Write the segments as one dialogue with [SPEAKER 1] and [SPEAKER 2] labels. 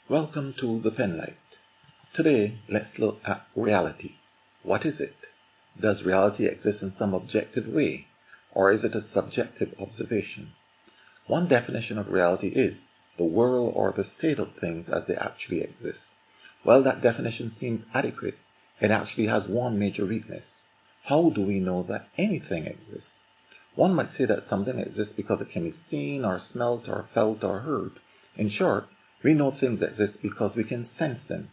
[SPEAKER 1] Welcome to the Penlight. Today, let's look at reality. What is it? Does reality exist in some objective way, or is it a subjective observation? One definition of reality is the world or the state of things as they actually exist. While that definition seems adequate, it actually has one major weakness. How do we know that anything exists? One might say that something exists because it can be seen or smelt or felt or heard. In short, we know things exist because we can sense them.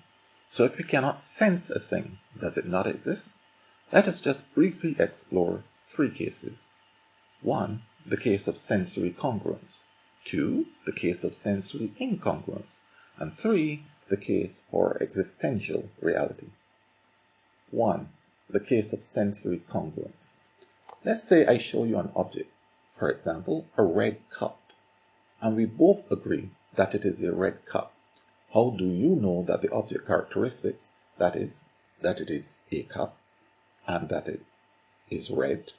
[SPEAKER 1] So if we cannot sense a thing, does it not exist? Let us just briefly explore three cases. 1. The case of sensory congruence. 2. The case of sensory incongruence. And 3. The case for existential reality. 1. The case of sensory congruence. Let's say I show you an object, for example, a red cup, and we both agree that it is a red cup. How do you know that the object characteristics, that is, that it is a cup and that it is red?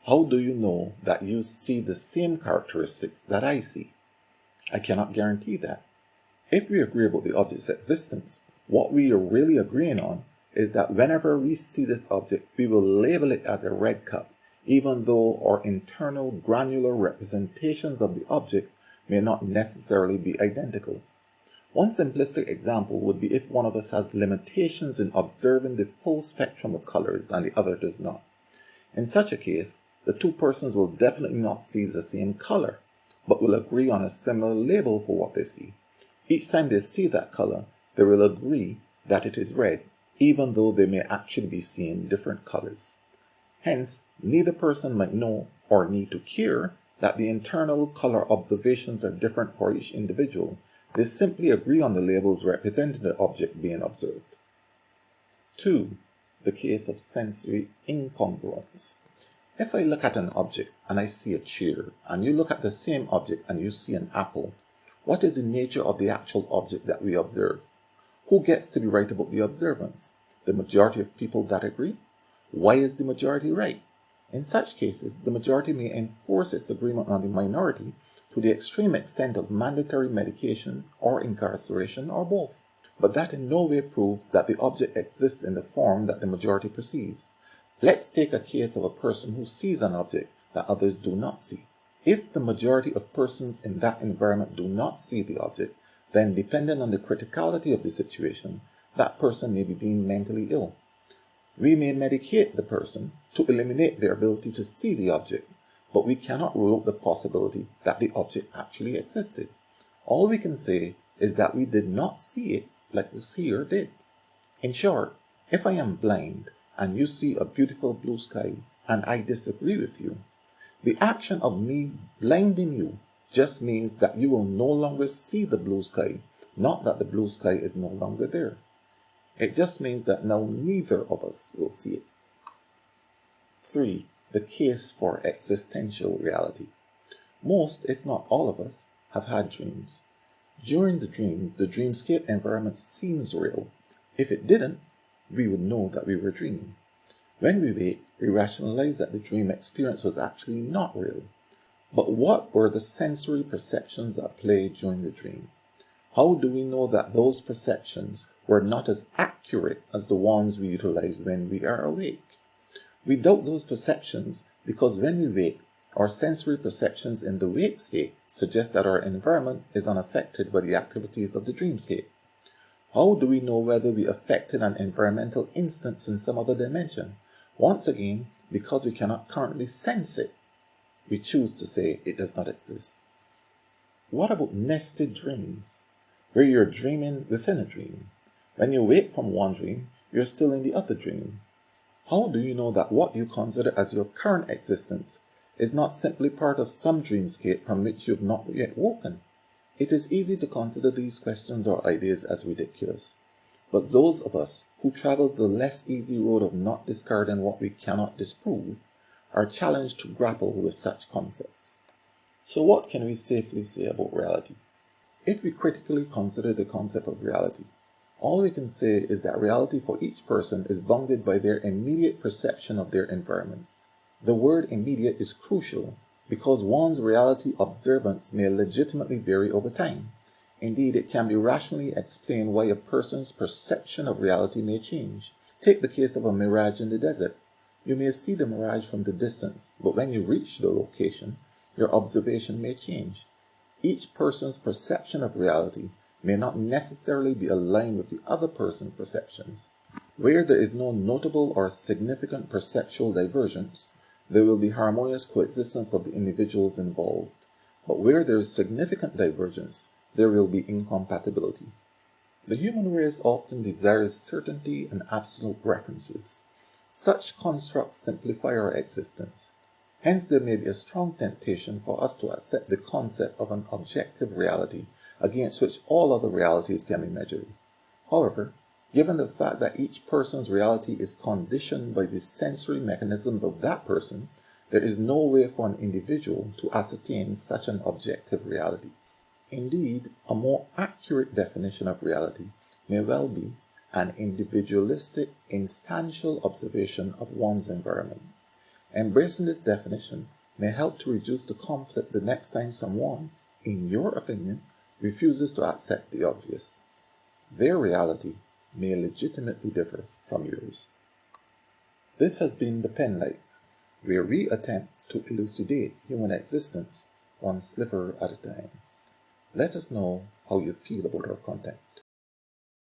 [SPEAKER 1] How do you know that you see the same characteristics that I see? I cannot guarantee that. If we agree about the object's existence, what we are really agreeing on is that whenever we see this object, we will label it as a red cup, even though our internal granular representations of the object may not necessarily be identical. One simplistic example would be if one of us has limitations in observing the full spectrum of colors and the other does not. In such a case, the two persons will definitely not see the same color, but will agree on a similar label for what they see. Each time they see that color, they will agree that it is red, even though they may actually be seeing different colors. Hence, neither person might know or need to care that the internal color observations are different for each individual. They simply agree on the labels representing the object being observed. 2. The case of sensory incongruence. If I look at an object and I see a chair, and you look at the same object and you see an apple, what is the nature of the actual object that we observe? Who gets to be right about the observance? The majority of people that agree? Why is the majority right? In such cases, the majority may enforce its agreement on the minority to the extreme extent of mandatory medication or incarceration or both. But that in no way proves that the object exists in the form that the majority perceives. Let's take a case of a person who sees an object that others do not see. If the majority of persons in that environment do not see the object, then depending on the criticality of the situation, that person may be deemed mentally ill. We may medicate the person to eliminate their ability to see the object, but we cannot rule out the possibility that the object actually existed. All we can say is that we did not see it like the seer did. In short, if I am blind and you see a beautiful blue sky and I disagree with you, the action of me blinding you just means that you will no longer see the blue sky, not that the blue sky is no longer there. It just means that now neither of us will see it. 3. The case for existential reality. Most, if not all of us, have had dreams. During the dreams, the dreamscape environment seems real. If it didn't, we would know that we were dreaming. When we wake, we rationalize that the dream experience was actually not real. But what were the sensory perceptions at play during the dream? How do we know that those perceptions were not as accurate as the ones we utilize when we are awake? We doubt those perceptions because when we wake, our sensory perceptions in the wake state suggest that our environment is unaffected by the activities of the dreamscape. How do we know whether we affected an environmental instance in some other dimension? Once again, because we cannot currently sense it, we choose to say it does not exist. What about nested dreams, where you're dreaming within a dream? When you wake from one dream, you're still in the other dream. How do you know that what you consider as your current existence is not simply part of some dreamscape from which you have not yet woken? It is easy to consider these questions or ideas as ridiculous, but those of us who travel the less easy road of not discarding what we cannot disprove are challenged to grapple with such concepts. So what can we safely say about reality? If we critically consider the concept of reality, all we can say is that reality for each person is bounded by their immediate perception of their environment. The word immediate is crucial because one's reality observance may legitimately vary over time. Indeed, it can be rationally explained why a person's perception of reality may change. Take the case of a mirage in the desert. You may see the mirage from the distance, but when you reach the location, your observation may change. Each person's perception of reality may not necessarily be aligned with the other person's perceptions. Where there is no notable or significant perceptual divergence, there will be harmonious coexistence of the individuals involved. But where there is significant divergence, there will be incompatibility. The human race often desires certainty and absolute references. Such constructs simplify our existence. Hence, there may be a strong temptation for us to accept the concept of an objective reality against which all other realities can be measured. However, given the fact that each person's reality is conditioned by the sensory mechanisms of that person, there is no way for an individual to ascertain such an objective reality. Indeed, a more accurate definition of reality may well be an individualistic, instantial observation of one's environment. Embracing this definition may help to reduce the conflict the next time someone, in your opinion, refuses to accept the obvious. Their reality may legitimately differ from yours. This has been The Penlight, where we attempt to elucidate human existence one sliver at a time. Let us know how you feel about our content.